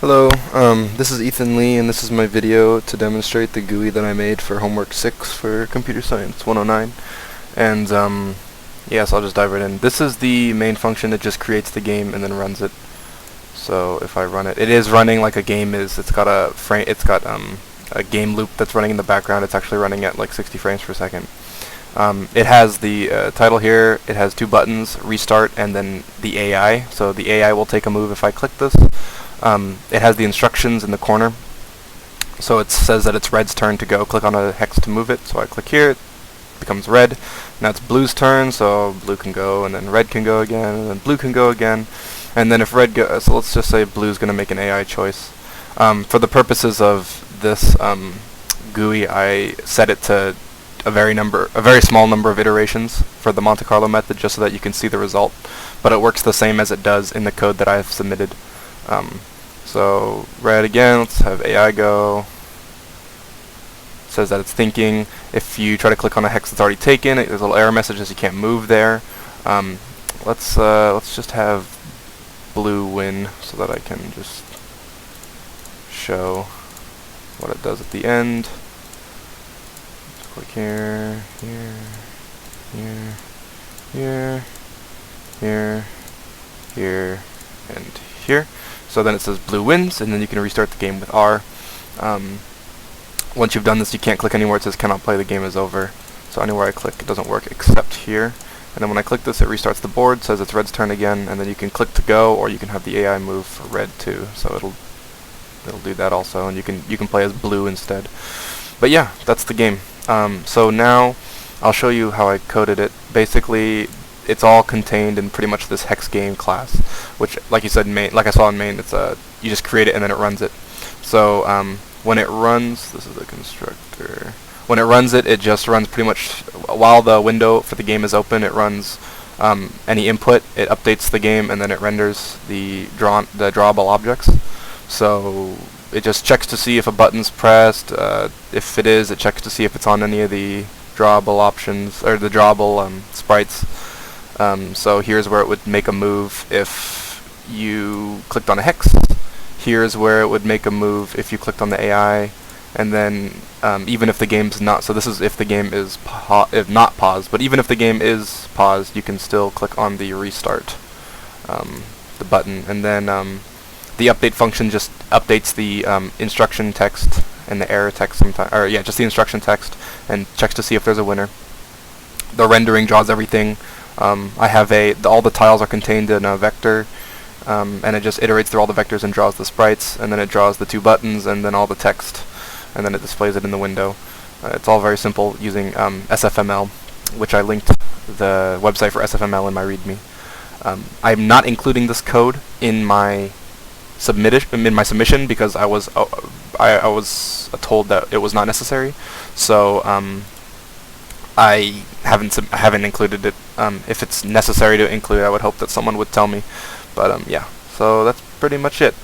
Hello, this is Ethan Lee, and this is my video to demonstrate the GUI that I made for homework 6 for Computer Science 109. And, yeah, so I'll just dive right in. This is the main function. It just creates the game and then runs it. So if I run it, it is running like a game is. It's got a game loop that's running in the background. It's actually running at like 60 frames per second. It has the title here. It has two buttons, restart, and then the AI. So the AI will take a move if I click this. It has the instructions in the corner. So it says that it's red's turn to go. Click on a hex to move it. So I click here, it becomes red. Now it's blue's turn, so blue can go, and then red can go again, and then blue can go again. And then if red goes, so let's just say blue's going to make an AI choice. For the purposes of this GUI, I set it to a very small number of iterations for the Monte Carlo method, just so that you can see the result. But it works the same as it does in the code that I have submitted. So red again, let's have AI go. It says that it's thinking. If you try to click on a hex that's already taken, there's a little error message that you can't move there. Let's just have blue win so that I can just show what it does at the end. Click here, here, here, here, here, here, and here. So then it says blue wins, and then you can restart the game with R. Once you've done this, you can't click anywhere. It says cannot play, the game is over. So anywhere I click, it doesn't work except here. And then when I click this, it restarts the board, says it's red's turn again, and then you can click to go, or you can have the AI move for red too. So it'll do that also, and you can play as blue instead. But yeah, that's the game. So now I'll show you how I coded it. Basically, it's all contained in pretty much this hex game class, which, like you said, like I saw in main, it's you just create it and then it runs it. So when it runs, this is the constructor. When it runs it, it just runs pretty much while the window for the game is open. It runs any input, it updates the game, and then it renders the drawable objects. So it just checks to see if a button's pressed. If it is, it checks to see if it's on any of the drawable options or the drawable sprites. So here's where it would make a move if you clicked on a hex. Here's where it would make a move if you clicked on the AI. And then even if the game's not, so this is if the game is if not paused, but even if the game is paused, you can still click on the restart the button, and then the update function just updates the instruction text and the error text sometimes, or yeah, just the instruction text, and checks to see if there's a winner. The rendering draws everything. I have all the tiles are contained in a vector, and it just iterates through all the vectors and draws the sprites, and then it draws the two buttons and then all the text, and then it displays it in the window. It's all very simple using SFML, which I linked the website for SFML in my README. I'm not including this code in my submission because I was told that it was not necessary. So I haven't included it. If it's necessary to include, I would hope that someone would tell me. But yeah, so that's pretty much it.